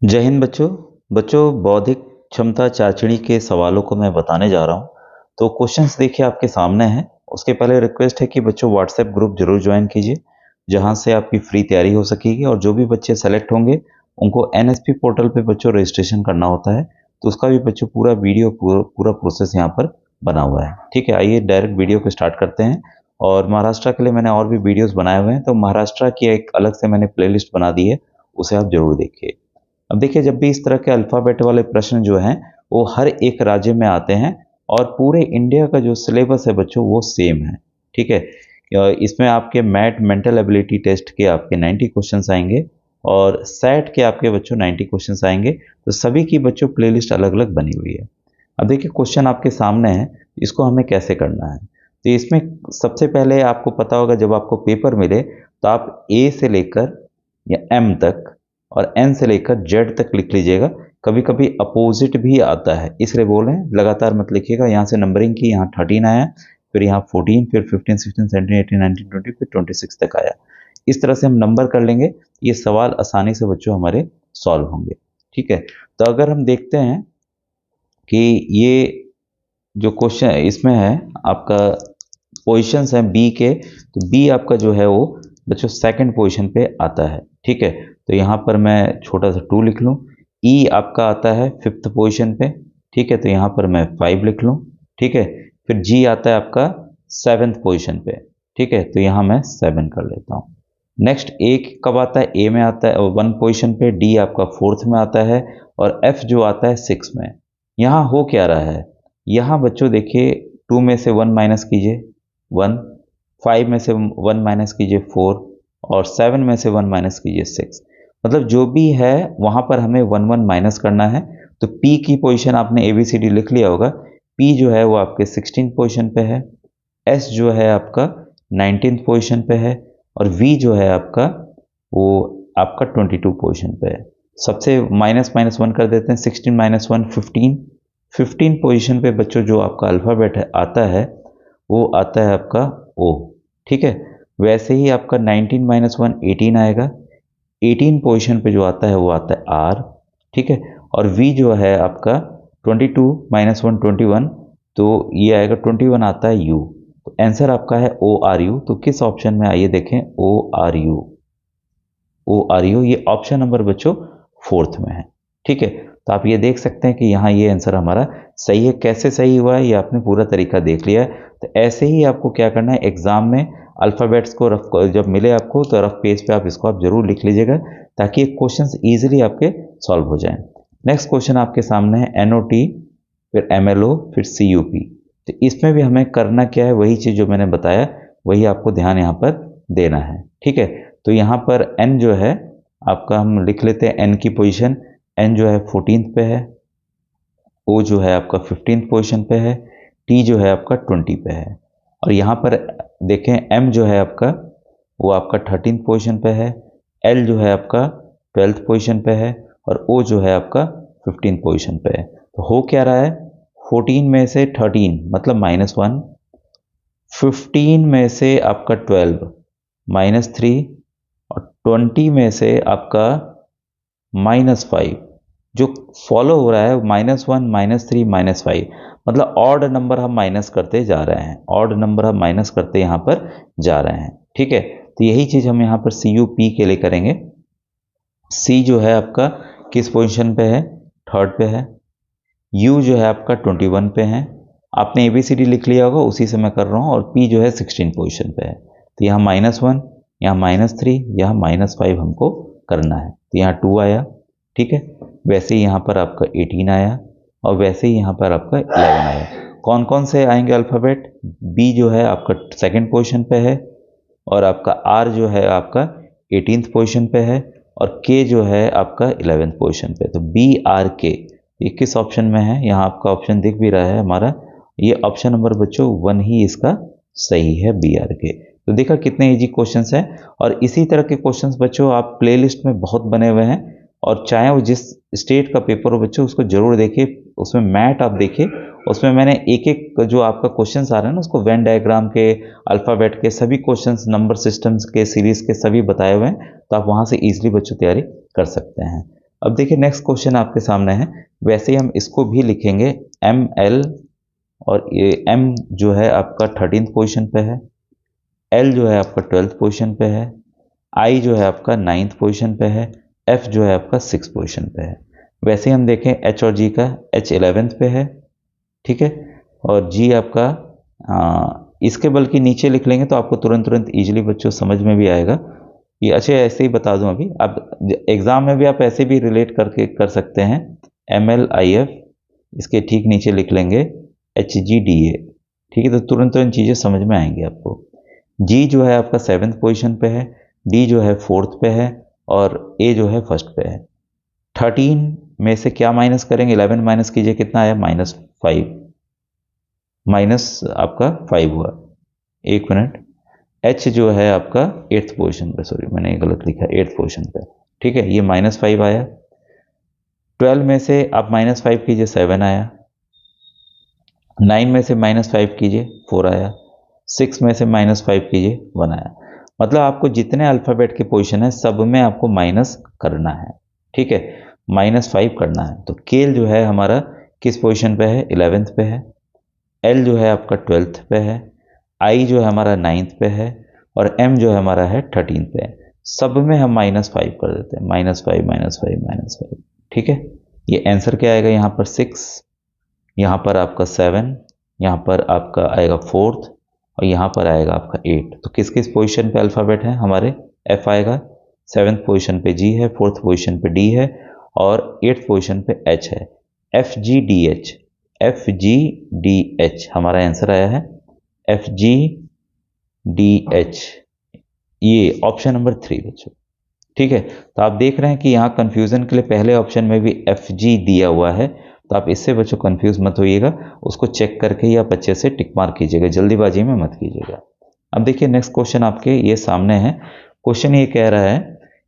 जय हिंद बच्चों। बौद्धिक क्षमता चाचणी के सवालों को मैं बताने जा रहा हूं। तो क्वेश्चंस देखिए आपके सामने हैं। उसके पहले रिक्वेस्ट है कि बच्चों व्हाट्सएप ग्रुप जरूर ज्वाइन कीजिए, जहां से आपकी फ्री तैयारी हो सकेगी। और जो भी बच्चे सेलेक्ट होंगे उनको एनएसपी पोर्टल पे बच्चों रजिस्ट्रेशन करना होता है, तो उसका भी बच्चों पूरा वीडियो पूरा प्रोसेस यहाँ पर बना हुआ है। ठीक है, आइए डायरेक्ट वीडियो को स्टार्ट करते हैं। और महाराष्ट्र के लिए मैंने और भी वीडियोज बनाए हुए हैं, तो महाराष्ट्र की एक अलग से मैंने प्ले बना दी है, उसे आप जरूर देखिए। अब देखिए, जब भी इस तरह के अल्फ़ाबेट वाले प्रश्न जो हैं वो हर एक राज्य में आते हैं, और पूरे इंडिया का जो सिलेबस है बच्चों वो सेम है। ठीक है, इसमें आपके मैट मेंटल एबिलिटी टेस्ट के आपके 90 क्वेश्चंस आएंगे, और सैट के आपके बच्चों 90 क्वेश्चंस आएंगे। तो सभी की बच्चों प्लेलिस्ट अलग अलग बनी हुई है। अब देखिए, क्वेश्चन आपके सामने है, इसको हमें कैसे करना है। तो इसमें सबसे पहले आपको पता होगा, जब आपको पेपर मिले तो आप ए से लेकर या एम तक और एन से लेकर जेड तक लिख लीजिएगा। कभी कभी अपोजिट भी आता है, इसलिए बोल रहे हैं लगातार मत लिखिएगा। यहाँ से नंबरिंग की, यहाँ 13 आया, फिर यहाँ 14, फिर 15, 16, 17, 18, 19, 20, फिर 26 तक आया। इस तरह से हम नंबर कर लेंगे, ये सवाल आसानी से बच्चों हमारे सॉल्व होंगे। ठीक है, तो अगर हम देखते हैं कि ये जो क्वेश्चन इसमें है आपका, पोजीशंस हैं बी के, तो बी आपका जो है वो बच्चों सेकंड पोजीशन पे आता है। ठीक है, तो यहाँ पर मैं छोटा सा 2 लिख लूँ। ई आपका आता है 5th पोजीशन पे। ठीक है, तो यहाँ पर मैं 5 लिख लूँ। ठीक है, फिर जी आता है आपका 7th पोजीशन पे। ठीक है, तो यहाँ मैं 7 कर लेता हूँ। नेक्स्ट ए कब आता है, ए में आता है 1 पोजीशन पे, डी आपका 4th में आता है, और एफ जो आता है 6 में। यहाँ हो क्या रहा है, यहाँ बच्चों देखिए 2 में से 1 माइनस कीजिए 1, 5 में से 1 माइनस कीजिए 4, और 7 में से 1 माइनस कीजिए 6। मतलब जो भी है वहां पर हमें 1 1 माइनस करना है। तो P की पोजीशन आपने ABCD लिख लिया होगा। P जो है वो आपके 16 पोजीशन पे है, S जो है आपका 19th पोजीशन पे है, और V जो है आपका वो आपका 22 पोजीशन पे है। सबसे माइनस माइनस 1 कर देते हैं, 16 माइनस 1 15। 15 पोजीशन पे बच्चों जो आपका अल्फ़ाबेट है आता है वो आता है आपका O। ठीक है, वैसे ही आपका 19 माइनस 1 18 आएगा। 18 पोजीशन पे जो आता है वो आता है R। ठीक है, और V जो है आपका 22 माइनस 1 21, तो ये आएगा 21 आता है U। तो आंसर आपका है ORU। तो किस ऑप्शन में, आइए देखें, ORU। ORU ये ऑप्शन नंबर बच्चों 4th में है। ठीक है, तो आप ये देख सकते हैं कि यहाँ ये आंसर हमारा सही है। कैसे सही हुआ है ये आपने पूरा तरीका देख लिया है। तो ऐसे ही आपको क्या करना है, एग्जाम में अल्फ़ाबेट्स को रफ जब मिले आपको तो रफ पेज पे आप इसको आप जरूर लिख लीजिएगा, ताकि क्वेश्चंस इजीली आपके सॉल्व हो जाएं। नेक्स्ट क्वेश्चन आपके सामने है NOT, फिर MLO, फिर CUP। तो इसमें भी हमें करना क्या है, वही चीज़ जो मैंने बताया वही आपको ध्यान यहाँ पर देना है। ठीक है, तो यहाँ पर N जो है आपका, हम लिख लेते हैं N की पोजीशन। N जो है 14th पे है, O जो है आपका 15th पोजीशन पे है, T जो है आपका 20 पे है, और यहाँ पर देखें M जो है आपका वो आपका 13th पोजीशन पे है, L जो है आपका 12th पोजीशन पे है, और O जो है आपका 15th पोजीशन पे है। तो हो क्या रहा है, 14 में से 13 मतलब -1, 15 में से आपका 12 -3, और 20 में से आपका -5। जो फॉलो हो रहा है -1 -3 -5, मतलब ऑड नंबर हम माइनस करते जा रहे हैं, ऑड नंबर हम माइनस करते यहाँ पर जा रहे हैं। ठीक है, तो यही चीज हम यहाँ पर CUP के लिए करेंगे। C जो है आपका किस पोजीशन पे है, 3rd पे है। U जो है आपका 21 पे है। आपने ABCD लिख लिया होगा, उसी से मैं कर रहा हूँ। और P जो है 16 पोजीशन पे है। तो यहाँ -1, यहाँ -3, यहाँ -5 हमको करना है। तो यहाँ 2 आया। ठीक है, वैसे ही यहाँ पर आपका 18 आया, और वैसे ही यहाँ पर आपका 11 आया। कौन कौन से आएंगे अल्फ़ाबेट, B जो है आपका 2nd पोजीशन पे है, और आपका R जो है आपका 18th पोजीशन पे है, और K जो है आपका 11th पोजीशन पे। तो BRK ये किस ऑप्शन में है, यहाँ आपका ऑप्शन दिख भी रहा है हमारा, ये ऑप्शन नंबर बच्चों 1 ही इसका सही है, BRK। तो देखा कितने इजी क्वेश्चंस हैं। और इसी तरह के क्वेश्चंस बच्चों आप प्लेलिस्ट में बहुत बने हुए हैं, और चाहे वो जिस स्टेट का पेपर हो बच्चों उसको जरूर देखिए। उसमें मैट आप देखिए, उसमें मैंने एक एक जो आपका क्वेश्चंस आ रहे हैं ना, उसको वेन डायग्राम के, अल्फ़ाबेट के सभी क्वेश्चंस, नंबर सिस्टम्स के सीरीज के सभी बताए हुए हैं। तो आप वहां से इजीली बच्चों तैयारी कर सकते हैं। अब देखिए नेक्स्ट क्वेश्चन आपके सामने है, वैसे ही हम इसको भी लिखेंगे ML, और ये M जो है आपका 13th पोजीशन पे है, L जो है आपका 12th पोजीशन पे है, I जो है आपका 9th पोजीशन पे है, F जो है आपका 6th पोजीशन पे है। वैसे ही हम देखें H और G का, H 11th पे है, ठीक है, और G आपका इसके बल्कि नीचे लिख लेंगे तो आपको तुरंत इजीली बच्चों समझ में भी आएगा। ये अच्छे ऐसे ही बता दूं, अभी आप एग्जाम में भी आप ऐसे भी रिलेट करके कर सकते हैं। MLIF, इसके ठीक नीचे लिख लेंगे HGDA, ठीक है, तो तुरंत चीज़ें समझ में आएंगी आपको। G जो है आपका 7th पोजीशन पे है, D जो है 4th पे है, और A जो है 1st पे है। 13 में से क्या माइनस करेंगे, 11 माइनस कीजिए, कितना आया, -5, माइनस आपका 5 हुआ। एक मिनट, H जो है आपका 8th पोजीशन पे, सॉरी मैंने गलत लिखा, 8th पोजीशन पे, ठीक है, ये -5 आया। 12 में से आप -5 कीजिए, 7 आया। 9 में से -5 कीजिए, 4 आया। 6 में से -5 कीजिए, 1 आया। मतलब आपको जितने अल्फ़ाबेट के पोजीशन है सब में आपको माइनस करना है, ठीक है, -5 करना है। तो केल जो है हमारा किस पोजीशन पे है, 11th पे है। L जो है आपका 12th पे है, I जो है हमारा 9th पे है, और M जो है हमारा है 13th पे है। सब में हम -5 कर देते हैं, -5, ठीक है। ये आंसर क्या आएगा, यहाँ पर 6, यहाँ पर आपका 7, यहाँ पर आपका आएगा 4th, और यहाँ पर आएगा आपका 8। तो किस किस पोजीशन पे अल्फ़ाबेट है हमारे, F आएगा, 7th पोजीशन पे G है, 4th पोजीशन पे D है, और 8th पोजीशन पे H है। FGDH, FGDH हमारा आंसर आया है, FGDH, ये ऑप्शन नंबर 3 बच्चों, ठीक है। तो आप देख रहे हैं कि यहाँ कंफ्यूजन के लिए पहले ऑप्शन में भी FG दिया हुआ है, तो आप इससे बच्चों कंफ्यूज मत होइएगा, उसको चेक करके ही आप अच्छे से टिक मार्क कीजिएगा, जल्दीबाजी में मत कीजिएगा। अब देखिए नेक्स्ट क्वेश्चन आपके ये सामने है। क्वेश्चन ये कह रहा है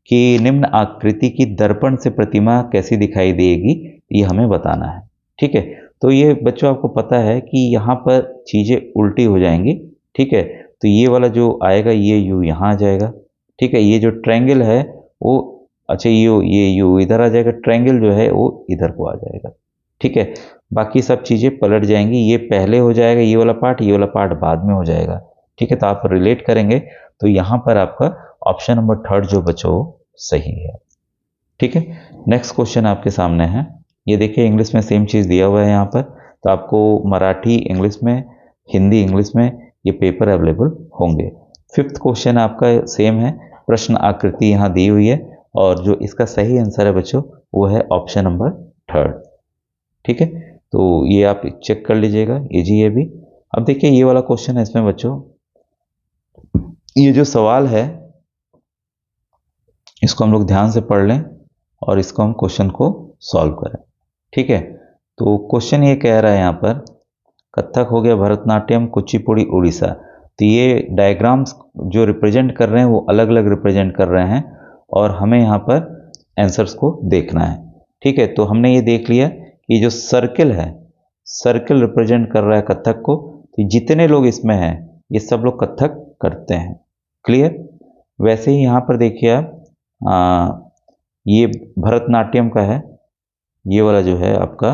कि निम्न आकृति की दर्पण से प्रतिमा कैसी दिखाई देगी, ये हमें बताना है, ठीक है। तो ये बच्चों आपको पता है कि यहाँ पर चीज़ें उल्टी हो जाएंगी, ठीक है। तो ये वाला जो आएगा ये यू यहाँ आ जाएगा, ठीक है। ये जो ट्रायंगल है वो, अच्छा ये यू इधर आ जाएगा, ट्रायंगल जो है वो इधर को आ जाएगा, ठीक है। बाकी सब चीज़ें पलट जाएंगी, ये पहले हो जाएगा ये वाला पार्ट बाद में हो जाएगा, ठीक है। तो आप रिलेट करेंगे तो यहाँ पर आपका ऑप्शन नंबर 3 जो बच्चों सही है, ठीक है। नेक्स्ट क्वेश्चन आपके सामने है, ये देखिए इंग्लिश में सेम चीज़ दिया हुआ है यहाँ पर, तो आपको मराठी इंग्लिश में, हिंदी इंग्लिश में ये पेपर अवेलेबल होंगे। 5th क्वेश्चन आपका सेम है, प्रश्न आकृति यहाँ दी हुई है, और जो इसका सही आंसर है बच्चों वो है ऑप्शन नंबर 3, ठीक है। तो ये आप चेक कर लीजिएगा, ये भी। अब देखिए ये वाला क्वेश्चन है, इसमें बच्चों ये जो सवाल है इसको हम लोग ध्यान से पढ़ लें और इसको हम क्वेश्चन को सॉल्व करें, ठीक है। तो क्वेश्चन ये कह रहा है यहाँ पर, कथक हो गया, भरतनाट्यम, कुचिपुड़ी, उड़ीसा, तो ये डायग्राम्स जो रिप्रेजेंट कर रहे हैं वो अलग अलग रिप्रेजेंट कर रहे हैं, और हमें यहाँ पर आंसर्स को देखना है, ठीक है। तो हमने ये देख लिया कि जो सर्किल है, सर्किल रिप्रेजेंट कर रहा है कथक को, तो जितने लोग इसमें हैं ये सब लोग कथक करते हैं, क्लियर। वैसे ही यहाँ पर देखिए आप, ये भरतनाट्यम का है, ये वाला जो है आपका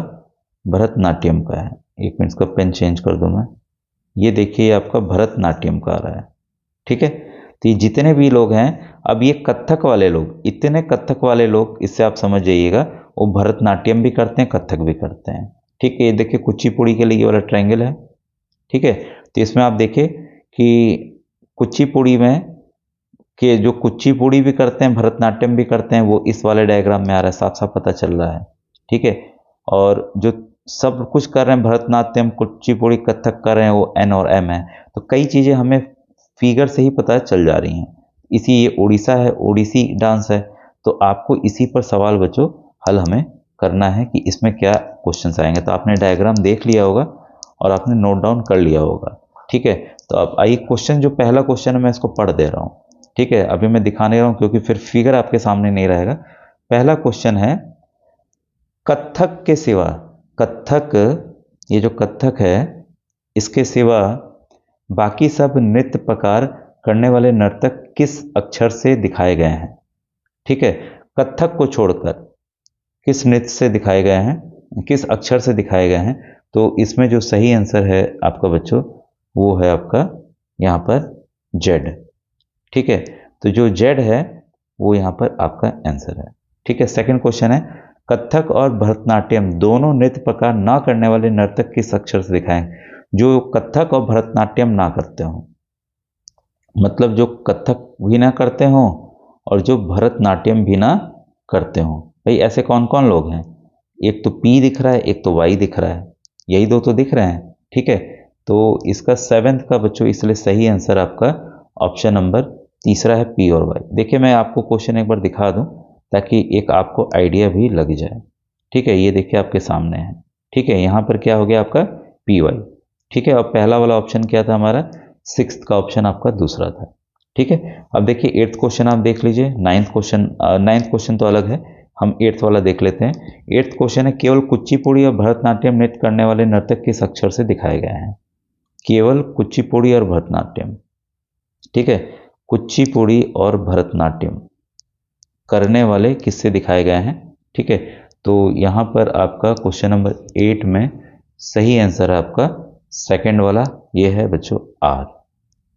भरतनाट्यम का है। एक मिनट इसका पेन चेंज कर दूं मैं, ये देखिए आपका भरतनाट्यम का आ रहा है, ठीक है। तो ये जितने भी लोग हैं, अब ये कथक वाले लोग, इतने कथक वाले लोग, इससे आप समझ जाइएगा वो भरतनाट्यम भी करते हैं, कथक भी करते हैं, ठीक है। ये देखिए कुचिपुड़ी के लिए ये वाला ट्रायंगल है, ठीक है। तो इसमें आप देखिए कि कुचिपुड़ी में कि जो कुचिपुड़ी भी करते हैं, भरतनाट्यम भी करते हैं, वो इस वाले डायग्राम में आ रहा है, साफ साफ पता चल रहा है, ठीक है। और जो सब कुछ कर रहे हैं, भरतनाट्यम, कुचिपुड़ी, कथक कर रहे हैं, वो N और M है। तो कई चीज़ें हमें फिगर से ही पता चल जा रही हैं। इसी ये उड़ीसा है, ओडिसी डांस है, तो आपको इसी पर सवाल बच्चों हल हमें करना है कि इसमें क्या क्वेश्चन आएंगे। तो आपने डायग्राम देख लिया होगा और आपने नोट डाउन कर लिया होगा, ठीक है। तो अब आइए क्वेश्चन, जो पहला क्वेश्चन है मैं इसको पढ़ दे रहा हूँ, ठीक है। अभी मैं दिखा नहीं रहा हूँ क्योंकि फिर फिगर आपके सामने नहीं रहेगा। पहला क्वेश्चन है, कथक के सिवा, कथक, ये जो कथक है इसके सिवा बाकी सब नृत्य प्रकार करने वाले नर्तक किस अक्षर से दिखाए गए हैं, ठीक है। कथक को छोड़कर किस नृत्य से दिखाए गए हैं, किस अक्षर से दिखाए गए हैं। तो इसमें जो सही आंसर है आपका बच्चों, वो है आपका यहाँ पर जेड। ठीक है, तो जो जेड है वो यहाँ पर आपका आंसर है। ठीक है, सेकंड क्वेश्चन है, कथक और भरतनाट्यम दोनों नृत्य प्रकार ना करने वाले नर्तक किस अक्षर से दिखाएं। जो कथक और भरतनाट्यम ना करते हो, मतलब जो कथक भी ना करते हो और जो भरतनाट्यम भी ना करते हो। भाई ऐसे कौन कौन लोग हैं, एक तो पी दिख रहा है, एक तो वाई दिख रहा है, यही दो तो दिख रहे हैं। ठीक है, तो इसका सेवेंथ का बच्चों इसलिए सही आंसर आपका ऑप्शन नंबर तीसरा है, पी और वाई। देखिए मैं आपको क्वेश्चन एक बार दिखा दूं ताकि एक आपको आइडिया भी लग जाए। ठीक है, ये देखिए आपके सामने है। ठीक है, यहाँ पर क्या हो गया आपका पी वाई। ठीक है, और पहला वाला ऑप्शन क्या था हमारा, सिक्स्थ का ऑप्शन आपका दूसरा था। ठीक है, अब देखिए एट्थ क्वेश्चन आप देख लीजिए, नाइन्थ क्वेश्चन तो अलग है, हम एट्थ वाला देख लेते हैं। एट्थ क्वेश्चन है, केवल कुचिपुड़ी और भरतनाट्यम नृत्य करने वाले नर्तक किस अक्षर से दिखाए गए हैं। केवल कुचिपुड़ी और भरतनाट्यम। ठीक है, कुचिपुड़ी और भरतनाट्यम करने वाले किससे दिखाए गए हैं। ठीक है, तो यहाँ पर आपका क्वेश्चन नंबर 8 में सही आंसर है आपका सेकंड वाला, ये है बच्चों आर।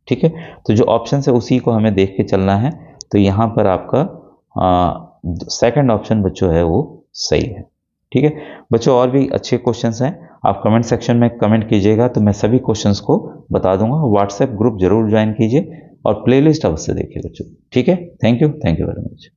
ठीक है, तो जो ऑप्शन है उसी को हमें देख के चलना है। तो यहाँ पर आपका सेकंड ऑप्शन बच्चों है वो सही है। ठीक है बच्चों, और भी अच्छे क्वेश्चंस हैं, आप कमेंट सेक्शन में कमेंट कीजिएगा तो मैं सभी क्वेश्चंस को बता दूंगा। व्हाट्सएप ग्रुप जरूर ज्वाइन कीजिए और प्लेलिस्ट अवश्य देखिए बच्चों। ठीक है, थैंक यू वेरी मच।